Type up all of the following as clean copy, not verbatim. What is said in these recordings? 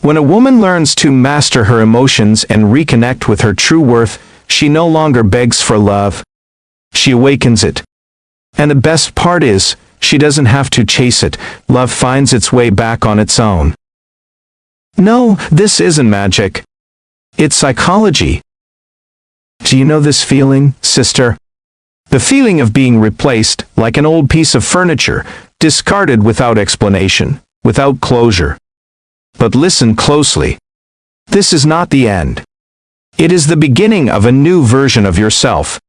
When a woman learns to master her emotions and reconnect with her true worth, she no longer begs for love. She awakens it. And the best part is, she doesn't have to chase it. Love finds its way back on its own. No, this isn't magic. It's psychology. Do you know this feeling, sister? The feeling of being replaced, like an old piece of furniture, discarded without explanation, without closure. But listen closely. This is not the end. It is the beginning of a new version of yourself.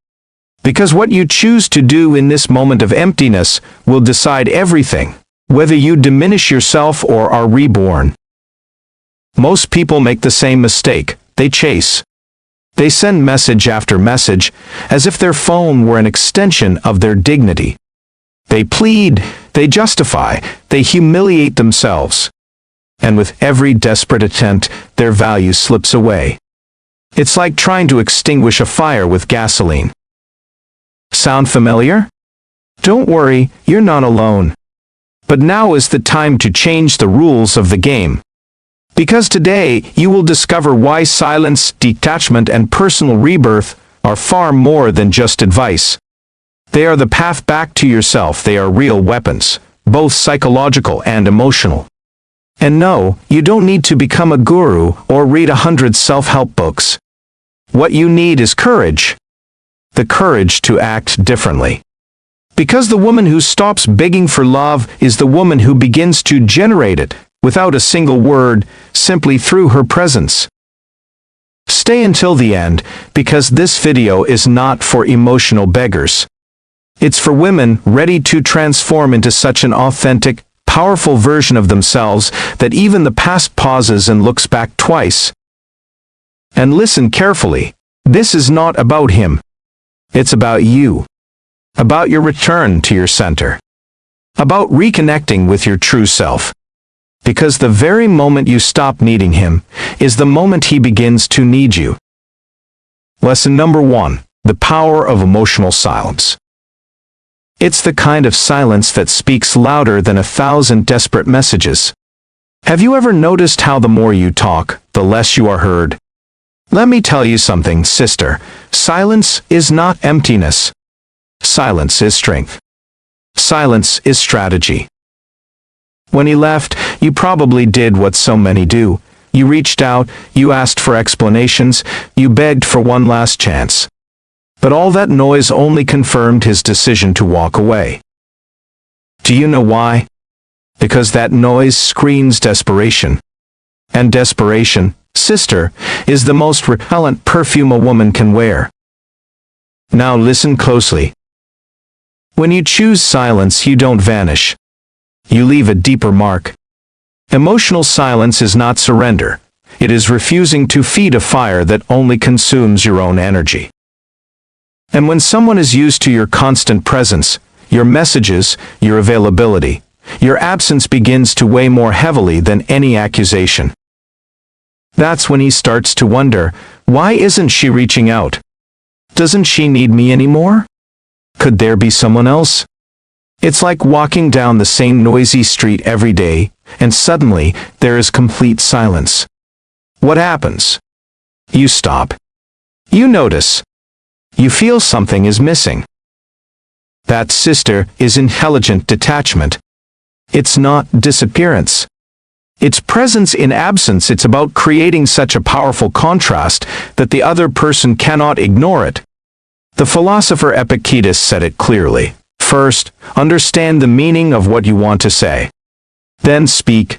Because what you choose to do in this moment of emptiness will decide everything, whether you diminish yourself or are reborn. Most people make the same mistake. They chase. They send message after message, as if their phone were an extension of their dignity. They plead, they justify, they humiliate themselves. And with every desperate attempt, their value slips away. It's like trying to extinguish a fire with gasoline. Sound familiar? Don't worry, you're not alone. But now is the time to change the rules of the game. Because today, you will discover why silence, detachment, and personal rebirth are far more than just advice. They are the path back to yourself. They are real weapons, both psychological and emotional. And no, you don't need to become a guru or read 100 self-help books. What you need is courage. The courage to act differently. Because the woman who stops begging for love is the woman who begins to generate it, without a single word, simply through her presence. Stay until the end, because this video is not for emotional beggars. It's for women ready to transform into such an authentic, powerful version of themselves that even the past pauses and looks back twice. And listen carefully. This is not about him. It's about you. About your return to your center. About reconnecting with your true self. Because the very moment you stop needing him is the moment he begins to need you. Lesson number 1. The power of emotional silence. It's the kind of silence that speaks louder than 1,000 desperate messages. Have you ever noticed how the more you talk, the less you are heard? Let me tell you something, sister. Silence is not emptiness. Silence is strength. Silence is strategy. When he left, you probably did what so many do. You reached out, you asked for explanations, you begged for one last chance. But all that noise only confirmed his decision to walk away. Do you know why? Because that noise screams desperation. And desperation, sister, is the most repellent perfume a woman can wear. Now listen closely. When you choose silence, you don't vanish. You leave a deeper mark. Emotional silence is not surrender. It is refusing to feed a fire that only consumes your own energy. And when someone is used to your constant presence, your messages, your availability, your absence begins to weigh more heavily than any accusation. That's when he starts to wonder, why isn't she reaching out? Doesn't she need me anymore? Could there be someone else? It's like walking down the same noisy street every day, and suddenly, there is complete silence. What happens? You stop. You notice. You feel something is missing. That, sister, is intelligent detachment. It's not disappearance. It's presence in absence. It's about creating such a powerful contrast that the other person cannot ignore it. The philosopher Epictetus said it clearly. First, understand the meaning of what you want to say. Then speak.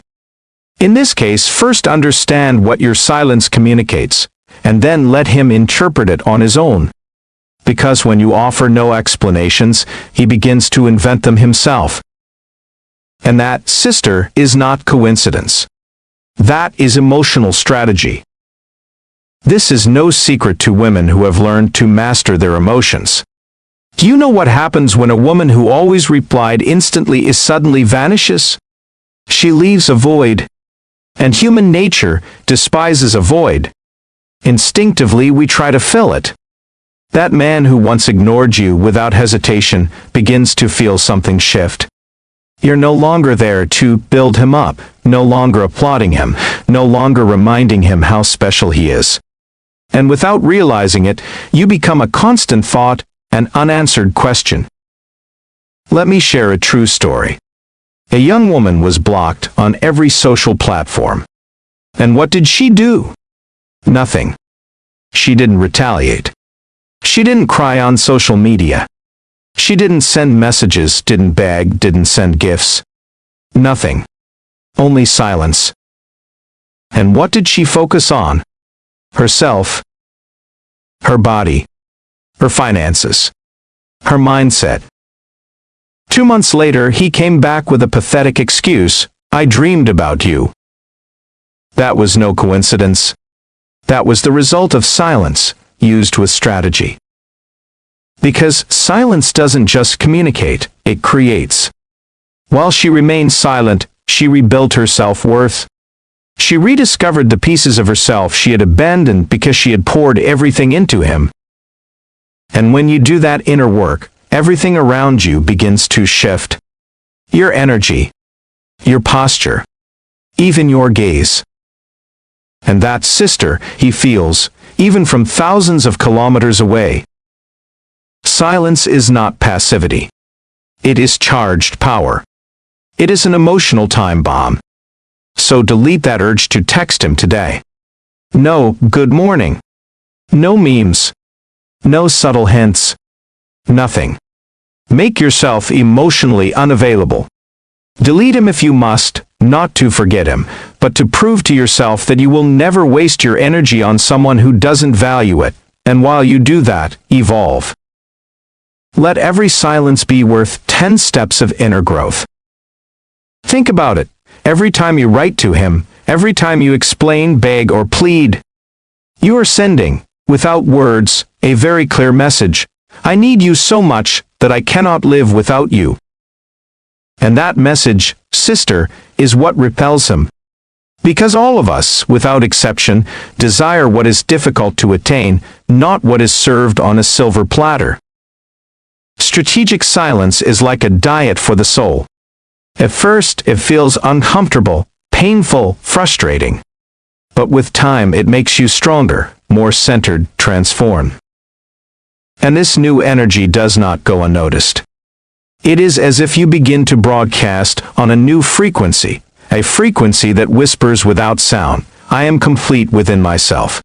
In this case, first understand what your silence communicates, and then let him interpret it on his own. Because when you offer no explanations, he begins to invent them himself. And that, sister, is not coincidence. That is emotional strategy. This is no secret to women who have learned to master their emotions. Do you know what happens when a woman who always replied instantly suddenly vanishes? She leaves a void. And human nature despises a void. Instinctively, we try to fill it. That man who once ignored you without hesitation begins to feel something shift. You're no longer there to build him up, no longer applauding him, no longer reminding him how special he is. And without realizing it, you become a constant thought, an unanswered question. Let me share a true story. A young woman was blocked on every social platform. And what did she do? Nothing. She didn't retaliate. She didn't cry on social media. She didn't send messages, didn't beg, didn't send gifts. Nothing. Only silence. And what did she focus on? Herself. Her body. Her finances. Her mindset. 2 months later, he came back with a pathetic excuse. I dreamed about you. That was no coincidence. That was the result of silence, used with strategy. Because silence doesn't just communicate, it creates. While she remained silent, she rebuilt her self-worth. She rediscovered the pieces of herself she had abandoned because she had poured everything into him. And when you do that inner work, everything around you begins to shift. Your energy, your posture, even your gaze. And that, sister, he feels, even from thousands of kilometers away. Silence is not passivity. It is charged power. It is an emotional time bomb. So delete that urge to text him today. No good morning. No memes. No subtle hints. Nothing. Make yourself emotionally unavailable. Delete him if you must, not to forget him, but to prove to yourself that you will never waste your energy on someone who doesn't value it, and while you do that, evolve. Let every silence be worth 10 steps of inner growth. Think about it. Every time you write to him, every time you explain, beg, or plead, you are sending, without words, a very clear message. I need you so much that I cannot live without you. And that message, sister, is what repels him. Because all of us, without exception, desire what is difficult to attain, not what is served on a silver platter. Strategic silence is like a diet for the soul. At first, it feels uncomfortable, painful, frustrating. But with time, it makes you stronger, more centered, transformed. And this new energy does not go unnoticed. It is as if you begin to broadcast on a new frequency, a frequency that whispers without sound, I am complete within myself.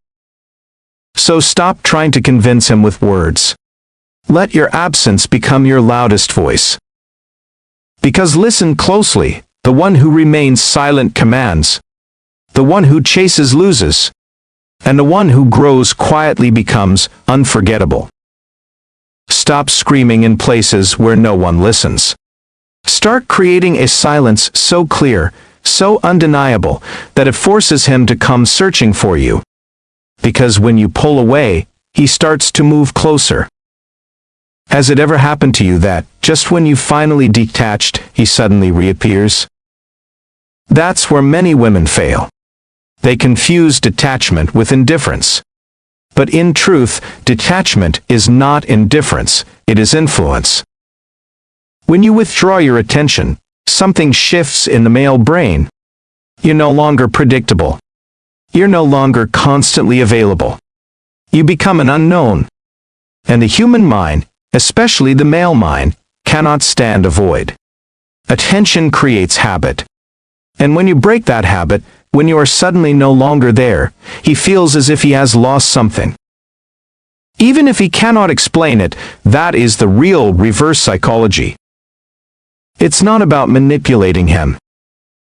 So stop trying to convince him with words. Let your absence become your loudest voice. Because listen closely, the one who remains silent commands. The one who chases loses. And the one who grows quietly becomes unforgettable. Stop screaming in places where no one listens. Start creating a silence so clear, so undeniable, that it forces him to come searching for you. Because when you pull away, he starts to move closer. Has it ever happened to you that, just when you finally detached, he suddenly reappears? That's where many women fail. They confuse detachment with indifference. But in truth, detachment is not indifference, it is influence. When you withdraw your attention, something shifts in the male brain. You're no longer predictable. You're no longer constantly available. You become an unknown. And the human mind, especially the male mind, cannot stand a void. Attention creates habit. And when you break that habit, when you are suddenly no longer there, he feels as if he has lost something. Even if he cannot explain it, that is the real reverse psychology. It's not about manipulating him.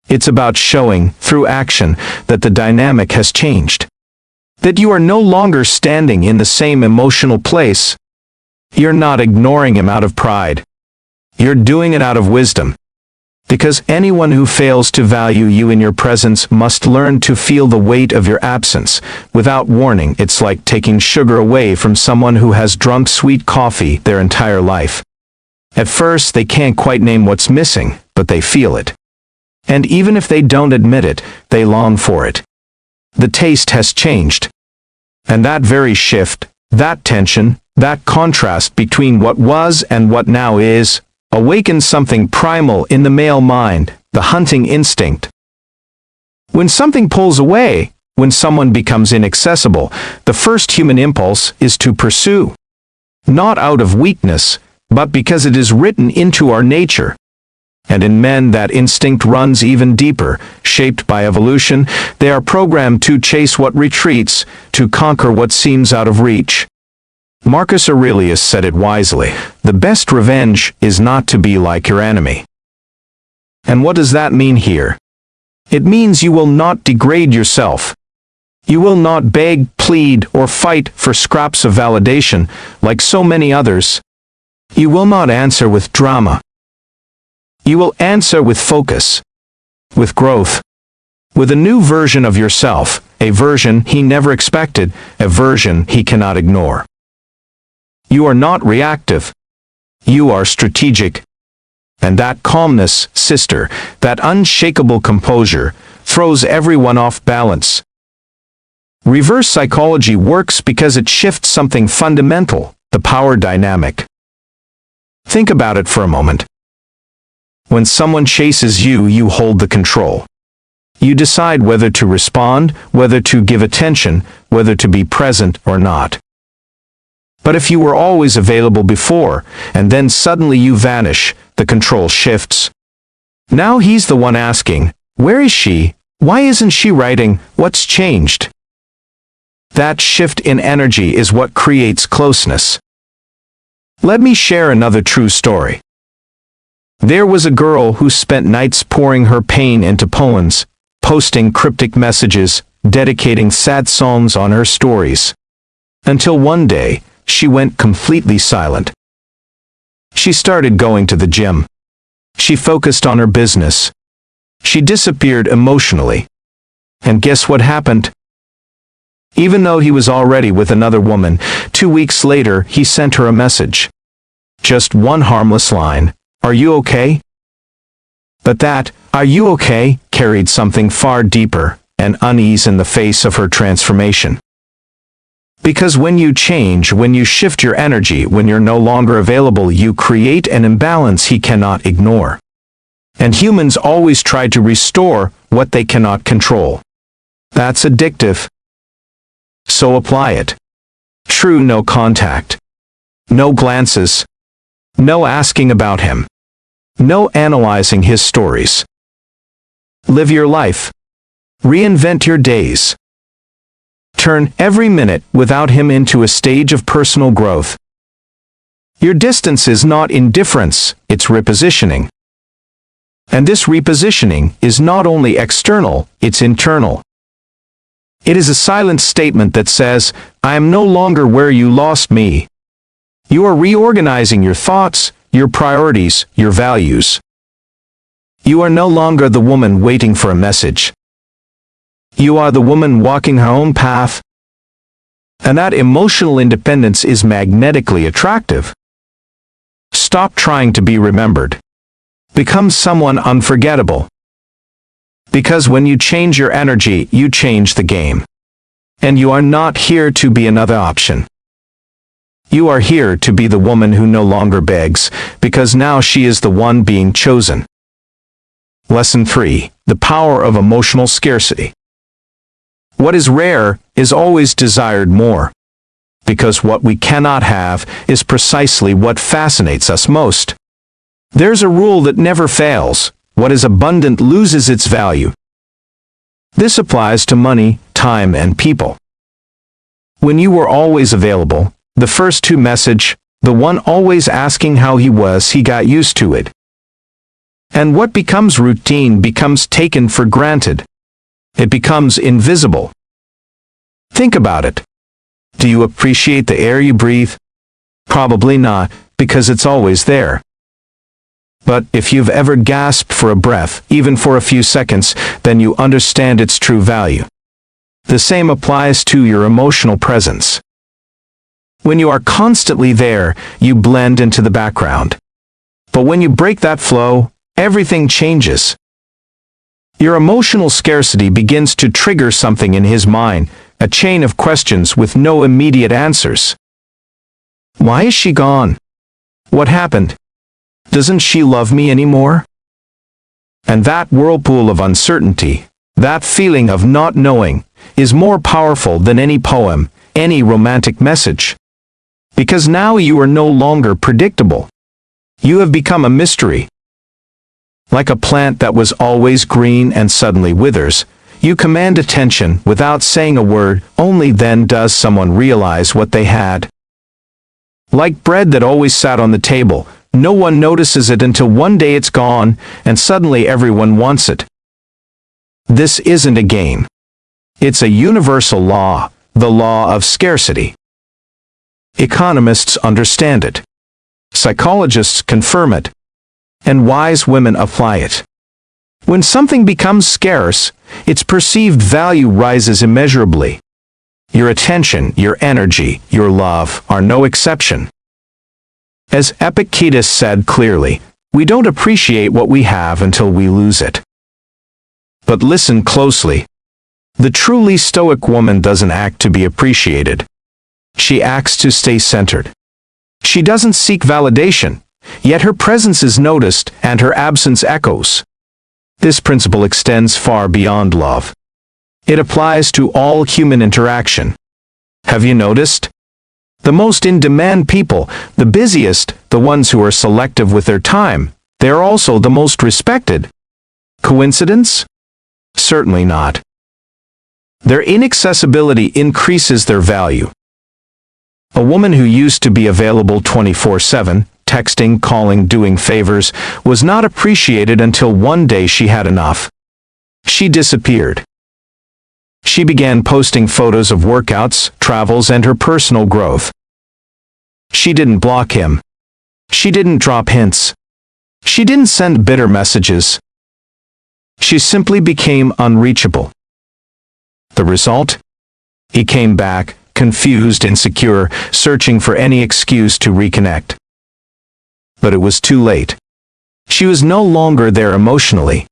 It's about showing, through action, that the dynamic has changed. That you are no longer standing in the same emotional place. You're not ignoring him out of pride. You're doing it out of wisdom. Because anyone who fails to value you in your presence must learn to feel the weight of your absence. Without warning, it's like taking sugar away from someone who has drunk sweet coffee their entire life. At first, they can't quite name what's missing, but they feel it. And even if they don't admit it, they long for it. The taste has changed. And that very shift, that tension, that contrast between what was and what now is, awakens something primal in the male mind, the hunting instinct. When something pulls away, when someone becomes inaccessible, the first human impulse is to pursue. Not out of weakness, but because it is written into our nature. And in men that instinct runs even deeper, shaped by evolution. They are programmed to chase what retreats, to conquer what seems out of reach. Marcus Aurelius said it wisely, the best revenge is not to be like your enemy. And what does that mean here? It means you will not degrade yourself. You will not beg, plead, or fight for scraps of validation, like so many others. You will not answer with drama. You will answer with focus, with growth, with a new version of yourself, a version he never expected, a version he cannot ignore. You are not reactive. You are strategic. And that calmness, sister, that unshakable composure, throws everyone off balance. Reverse psychology works because it shifts something fundamental, the power dynamic. Think about it for a moment. When someone chases you, you hold the control. You decide whether to respond, whether to give attention, whether to be present or not. But if you were always available before, and then suddenly you vanish, the control shifts. Now he's the one asking, where is she? Why isn't she writing? What's changed? That shift in energy is what creates closeness. Let me share another true story. There was a girl who spent nights pouring her pain into poems, posting cryptic messages, dedicating sad songs on her stories. Until one day, she went completely silent. She started going to the gym. She focused on her business. She disappeared emotionally. And guess what happened? Even though he was already with another woman, 2 weeks later he sent her a message. Just one harmless line. Are you okay? But that, are you okay, carried something far deeper, an unease in the face of her transformation. Because when you change, when you shift your energy, when you're no longer available, you create an imbalance he cannot ignore. And humans always try to restore what they cannot control. That's addictive. So apply it. True no contact. No glances. No asking about him. No analyzing his stories. Live your life. Reinvent your days. Turn every minute without him into a stage of personal growth. Your distance is not indifference, it's repositioning. And this repositioning is not only external, it's internal. It is a silent statement that says, I am no longer where you lost me. You are reorganizing your thoughts, your priorities, your values. You are no longer the woman waiting for a message. You are the woman walking her own path. And that emotional independence is magnetically attractive. Stop trying to be remembered. Become someone unforgettable. Because when you change your energy, you change the game. And you are not here to be another option. You are here to be the woman who no longer begs, because now she is the one being chosen. Lesson 3. The power of emotional scarcity. What is rare is always desired more. Because what we cannot have is precisely what fascinates us most. There's a rule that never fails. What is abundant loses its value. This applies to money, time, and people. When you were always available, the first two message, the one always asking how he was, he got used to it. And what becomes routine becomes taken for granted. It becomes invisible. Think about it. Do you appreciate the air you breathe? Probably not, because it's always there. But if you've ever gasped for a breath, even for a few seconds, then you understand its true value. The same applies to your emotional presence. When you are constantly there, you blend into the background. But when you break that flow, everything changes. Your emotional scarcity begins to trigger something in his mind, a chain of questions with no immediate answers. Why is she gone? What happened? Doesn't she love me anymore? And that whirlpool of uncertainty, that feeling of not knowing, is more powerful than any poem, any romantic message. Because now you are no longer predictable. You have become a mystery. Like a plant that was always green and suddenly withers, you command attention without saying a word, only then does someone realize what they had. Like bread that always sat on the table, no one notices it until one day it's gone, and suddenly everyone wants it. This isn't a game. It's a universal law, the law of scarcity. Economists understand it. Psychologists confirm it. And wise women apply it. When something becomes scarce, its perceived value rises immeasurably. Your attention, your energy, your love are no exception. As Epictetus said clearly, we don't appreciate what we have until we lose it. But listen closely. The truly stoic woman doesn't act to be appreciated. She acts to stay centered. She doesn't seek validation, yet her presence is noticed and her absence echoes. This principle extends far beyond love. It applies to all human interaction. Have you noticed? The most in-demand people, the busiest, the ones who are selective with their time, they are also the most respected. Coincidence? Certainly not. Their inaccessibility increases their value. A woman who used to be available 24/7, texting, calling, doing favors, was not appreciated until one day she had enough. She disappeared. She began posting photos of workouts, travels, and her personal growth. She didn't block him. She didn't drop hints. She didn't send bitter messages. She simply became unreachable. The result? He came back, confused, insecure, searching for any excuse to reconnect. But it was too late. She was no longer there emotionally.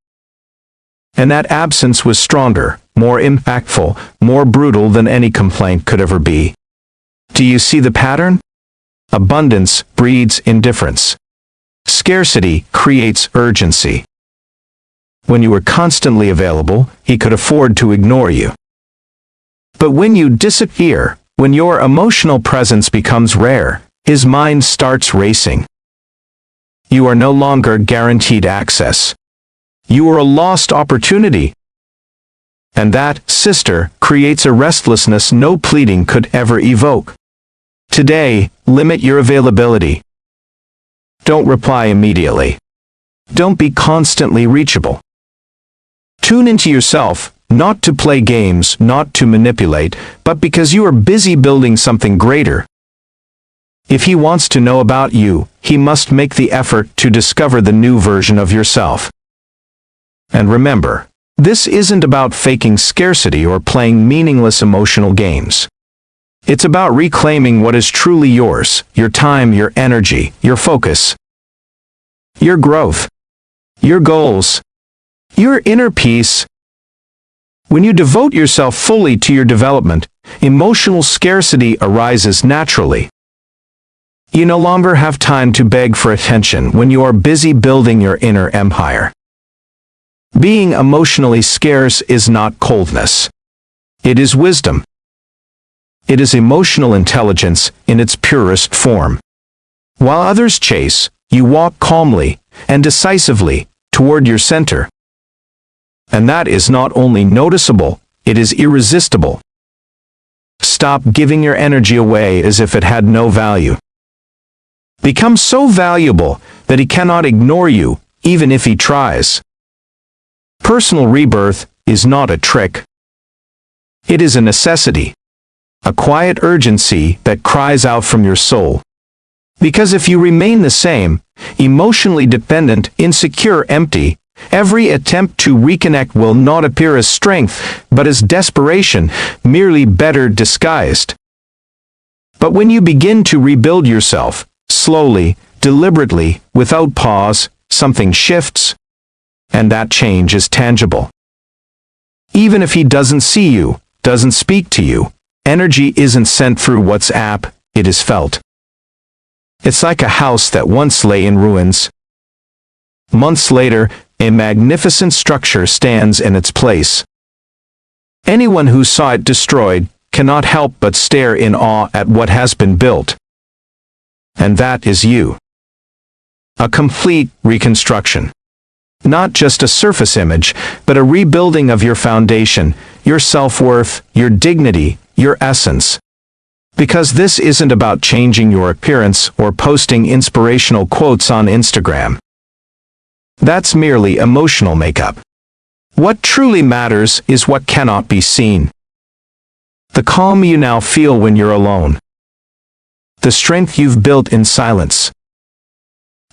And that absence was stronger, more impactful, more brutal than any complaint could ever be. Do you see the pattern? Abundance breeds indifference. Scarcity creates urgency. When you were constantly available, he could afford to ignore you. But when you disappear, when your emotional presence becomes rare, his mind starts racing. You are no longer guaranteed access. You are a lost opportunity. And that, sister, creates a restlessness no pleading could ever evoke. Today, limit your availability. Don't reply immediately. Don't be constantly reachable. Tune into yourself, not to play games, not to manipulate, but because you are busy building something greater. If he wants to know about you, he must make the effort to discover the new version of yourself. And remember, this isn't about faking scarcity or playing meaningless emotional games. It's about reclaiming what is truly yours, your time, your energy, your focus, your growth, your goals, your inner peace. When you devote yourself fully to your development, emotional scarcity arises naturally. You no longer have time to beg for attention when you are busy building your inner empire. Being emotionally scarce is not coldness. It is wisdom. It is emotional intelligence in its purest form. While others chase, you walk calmly and decisively toward your center. And that is not only noticeable, it is irresistible. Stop giving your energy away as if it had no value. Become so valuable that he cannot ignore you, even if he tries. Personal rebirth is not a trick. It is a necessity. A quiet urgency that cries out from your soul. Because if you remain the same, emotionally dependent, insecure, empty, every attempt to reconnect will not appear as strength, but as desperation, merely better disguised. But when you begin to rebuild yourself, slowly, deliberately, without pause, something shifts. And that change is tangible. Even if he doesn't see you, doesn't speak to you, energy isn't sent through WhatsApp, it is felt. It's like a house that once lay in ruins, Months later, a magnificent structure stands in its place. Anyone who saw it destroyed cannot help but stare in awe at what has been built. And that is you. A complete reconstruction. Not just a surface image, but a rebuilding of your foundation, your self-worth, your dignity, your essence. Because this isn't about changing your appearance or posting inspirational quotes on Instagram. That's merely emotional makeup. What truly matters is what cannot be seen. The calm you now feel when you're alone. The strength you've built in silence.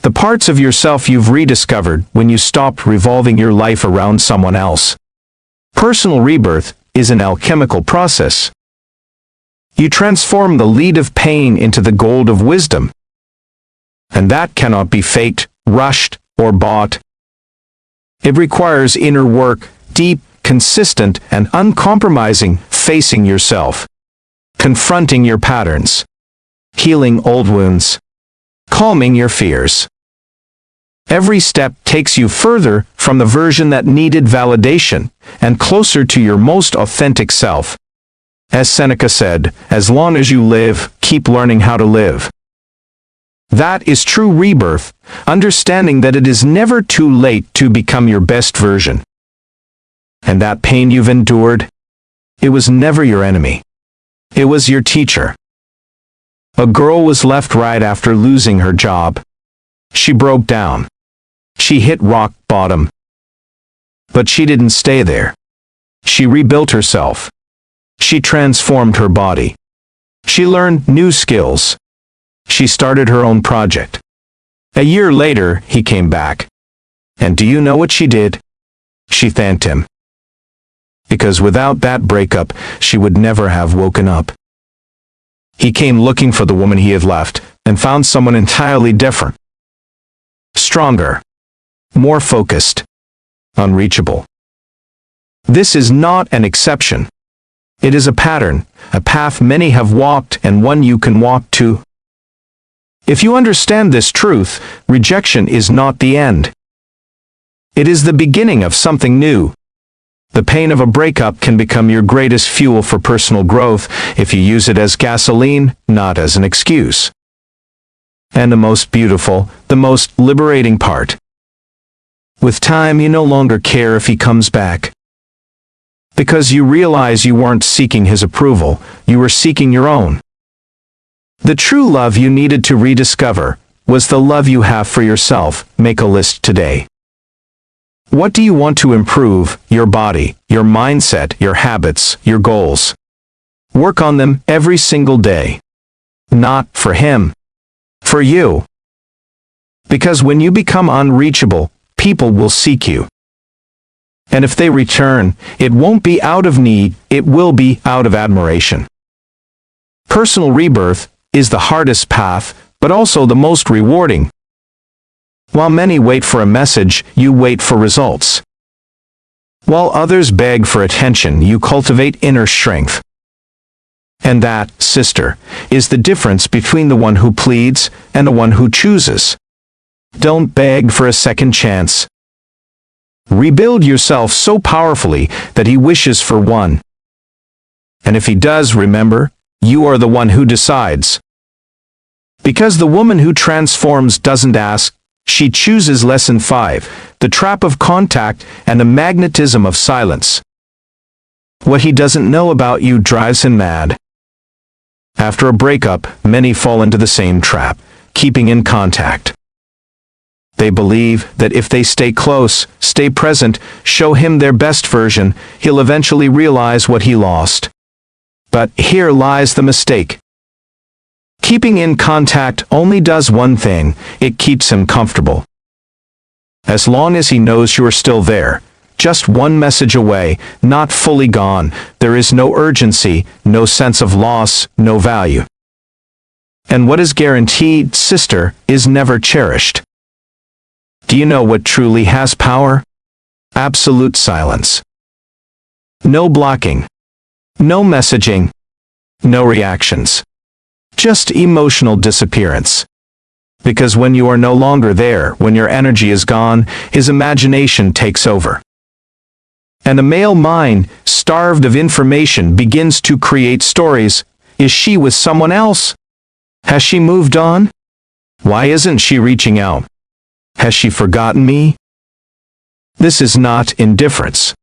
The parts of yourself you've rediscovered when you stopped revolving your life around someone else. Personal rebirth is an alchemical process. You transform the lead of pain into the gold of wisdom. And that cannot be faked, rushed, or bought. It requires inner work, deep, consistent, and uncompromising, facing yourself. Confronting your patterns. Healing old wounds. Calming your fears. Every step takes you further from the version that needed validation, and closer to your most authentic self. As Seneca said, as long as you live, keep learning how to live. That is true rebirth, understanding that it is never too late to become your best version. And that pain you've endured, it was never your enemy. It was your teacher. A girl was left right after losing her job. She broke down. She hit rock bottom. But she didn't stay there. She rebuilt herself. She transformed her body. She learned new skills. She started her own project. A year later, he came back. And do you know what she did? She thanked him. Because without that breakup, she would never have woken up. He came looking for the woman he had left, and found someone entirely different. Stronger. More focused. Unreachable. This is not an exception. It is a pattern, a path many have walked and one you can walk too. If you understand this truth, rejection is not the end. It is the beginning of something new. The pain of a breakup can become your greatest fuel for personal growth if you use it as gasoline, not as an excuse. And the most beautiful, the most liberating part. With time, you no longer care if he comes back. Because you realize you weren't seeking his approval, you were seeking your own. The true love you needed to rediscover was the love you have for yourself. Make a list today. What do you want to improve? Your body, your mindset, your habits, your goals. Work on them every single day. Not for him. For you. Because when you become unreachable, people will seek you. And if they return, it won't be out of need, it will be out of admiration. Personal rebirth is the hardest path, but also the most rewarding. While many wait for a message, you wait for results. While others beg for attention, you cultivate inner strength. And that, sister, is the difference between the one who pleads and the one who chooses. Don't beg for a second chance. Rebuild yourself so powerfully that he wishes for one. And if he does, remember, you are the one who decides. Because the woman who transforms doesn't ask, she chooses. Lesson 5, the trap of contact and the magnetism of silence. What he doesn't know about you drives him mad. After a breakup, many fall into the same trap, keeping in contact. They believe that if they stay close, stay present, show him their best version, he'll eventually realize what he lost. But here lies the mistake. Keeping in contact only does one thing, it keeps him comfortable. As long as he knows you're still there, just one message away, not fully gone, there is no urgency, no sense of loss, no value. And what is guaranteed, sister, is never cherished. Do you know what truly has power? Absolute silence. No blocking. No messaging. No reactions. Just emotional disappearance. Because when you are no longer there, when your energy is gone, his imagination takes over. And the male mind, starved of information, begins to create stories. Is she with someone else? Has she moved on? Why isn't she reaching out? Has she forgotten me? This is not indifference.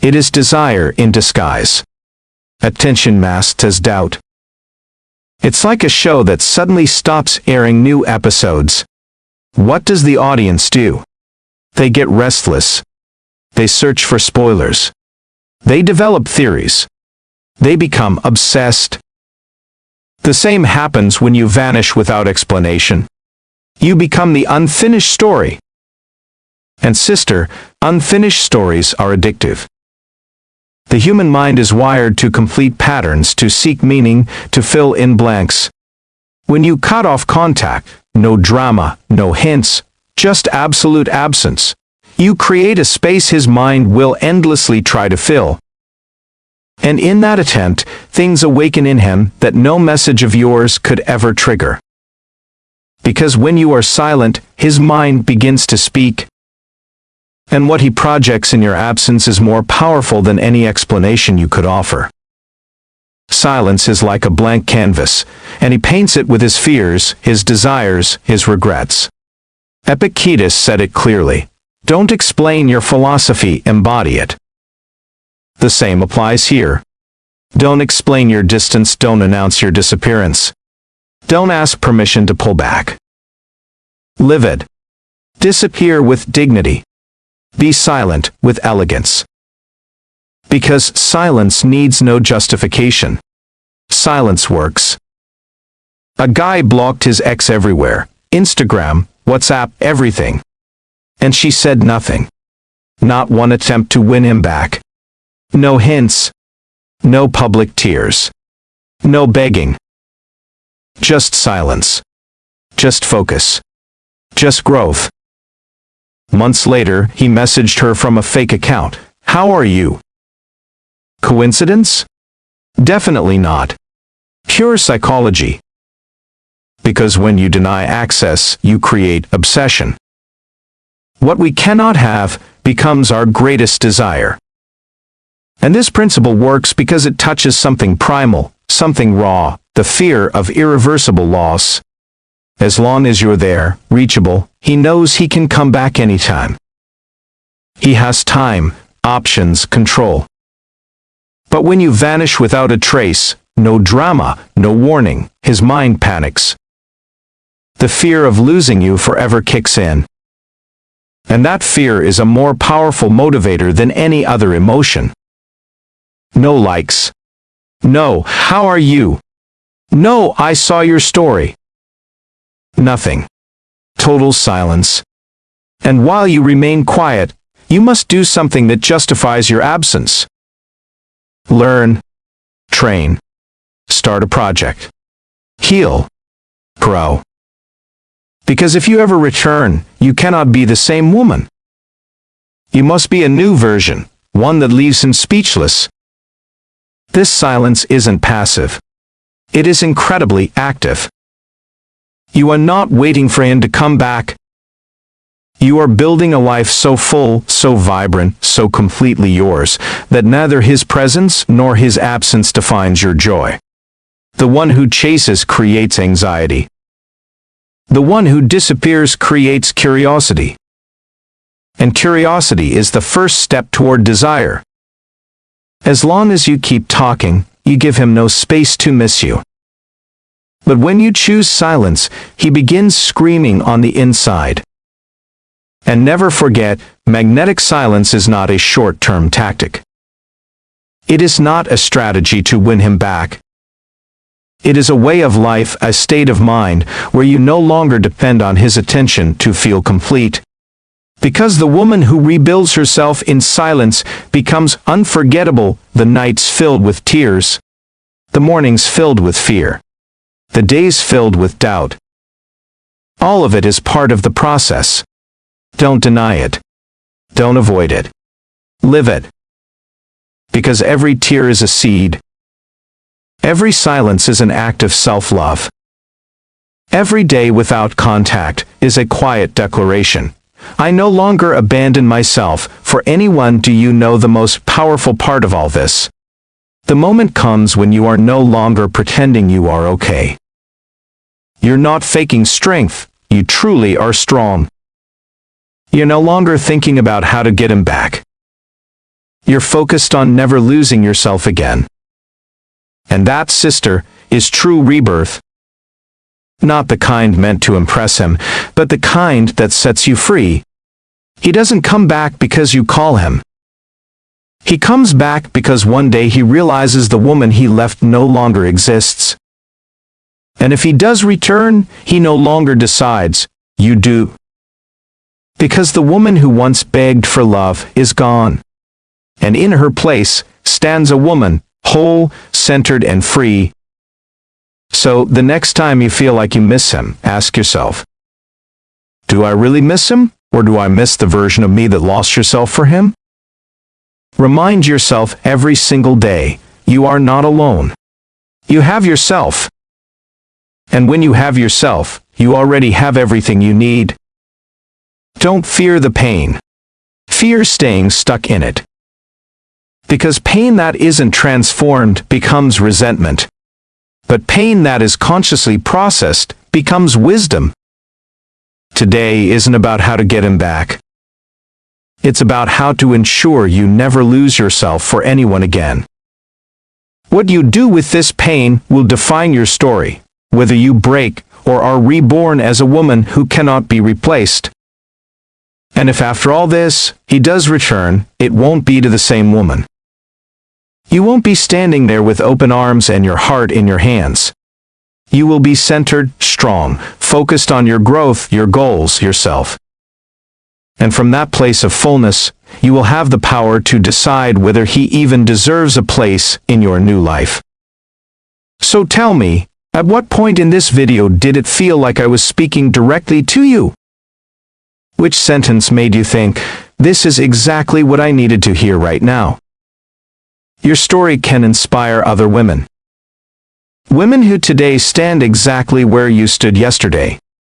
It is desire in disguise. Attention masked as doubt. It's like a show that suddenly stops airing new episodes. What does the audience do? They get restless. They search for spoilers. They develop theories. They become obsessed. The same happens when you vanish without explanation. You become the unfinished story. And sister, unfinished stories are addictive. The human mind is wired to complete patterns, to seek meaning, to fill in blanks. When you cut off contact, no drama, no hints, just absolute absence, you create a space his mind will endlessly try to fill. And in that attempt, things awaken in him that no message of yours could ever trigger. Because when you are silent, his mind begins to speak. And what he projects in your absence is more powerful than any explanation you could offer. Silence is like a blank canvas, and he paints it with his fears, his desires, his regrets. Epictetus said it clearly. Don't explain your philosophy, embody it. The same applies here. Don't explain your distance, don't announce your disappearance. Don't ask permission to pull back. Live it. Disappear with dignity. Be silent with elegance. Because silence needs no justification. Silence works. A guy blocked his ex everywhere, Instagram, WhatsApp, everything. And she said nothing. Not one attempt to win him back. No hints. No public tears. No begging. Just silence. Just focus. Just growth. Months later, he messaged her from a fake account. How are you? Coincidence? Definitely not. Pure psychology. Because when you deny access, you create obsession. What we cannot have becomes our greatest desire. And this principle works because it touches something primal, something raw, the fear of irreversible loss. As long as you're there, reachable, he knows he can come back anytime. He has time, options, control. But when you vanish without a trace, no drama, no warning, his mind panics. The fear of losing you forever kicks in. And that fear is a more powerful motivator than any other emotion. No likes. No, how are you? No, I saw your story. Nothing. Total silence. And while you remain quiet, you must do something that justifies your absence. Learn. Train. Start a project. Heal. Grow. Because if you ever return, you cannot be the same woman. You must be a new version, one that leaves him speechless. This silence isn't passive. It is incredibly active. You are not waiting for him to come back. You are building a life so full, so vibrant, so completely yours, that neither his presence nor his absence defines your joy. The one who chases creates anxiety. The one who disappears creates curiosity. And curiosity is the first step toward desire. As long as you keep talking, you give him no space to miss you. But when you choose silence, he begins screaming on the inside. And never forget, magnetic silence is not a short-term tactic. It is not a strategy to win him back. It is a way of life, a state of mind, where you no longer depend on his attention to feel complete. Because the woman who rebuilds herself in silence becomes unforgettable, the nights filled with tears, the mornings filled with fear, the days filled with doubt. All of it is part of the process. Don't deny it. Don't avoid it. Live it. Because every tear is a seed. Every silence is an act of self-love. Every day without contact is a quiet declaration. I no longer abandon myself for anyone. Do you know the most powerful part of all this? The moment comes when you are no longer pretending you are okay. You're not faking strength, you truly are strong. You're no longer thinking about how to get him back. You're focused on never losing yourself again. And that, sister, is true rebirth. Not the kind meant to impress him, but the kind that sets you free. He doesn't come back because you call him. He comes back because one day he realizes the woman he left no longer exists. And if he does return, he no longer decides, you do. Because the woman who once begged for love is gone. And in her place stands a woman, whole, centered, and free. So, the next time you feel like you miss him, ask yourself, do I really miss him, or do I miss the version of me that lost yourself for him? Remind yourself every single day, you are not alone. You have yourself. And when you have yourself, you already have everything you need. Don't fear the pain. Fear staying stuck in it. Because pain that isn't transformed becomes resentment. But pain that is consciously processed becomes wisdom. Today isn't about how to get him back. It's about how to ensure you never lose yourself for anyone again. What you do with this pain will define your story, whether you break or are reborn as a woman who cannot be replaced. And if after all this, he does return, it won't be to the same woman. You won't be standing there with open arms and your heart in your hands. You will be centered, strong, focused on your growth, your goals, yourself. And from that place of fullness, you will have the power to decide whether he even deserves a place in your new life. So tell me, at what point in this video did it feel like I was speaking directly to you? Which sentence made you think, this is exactly what I needed to hear right now? Your story can inspire other women. Women who today stand exactly where you stood yesterday.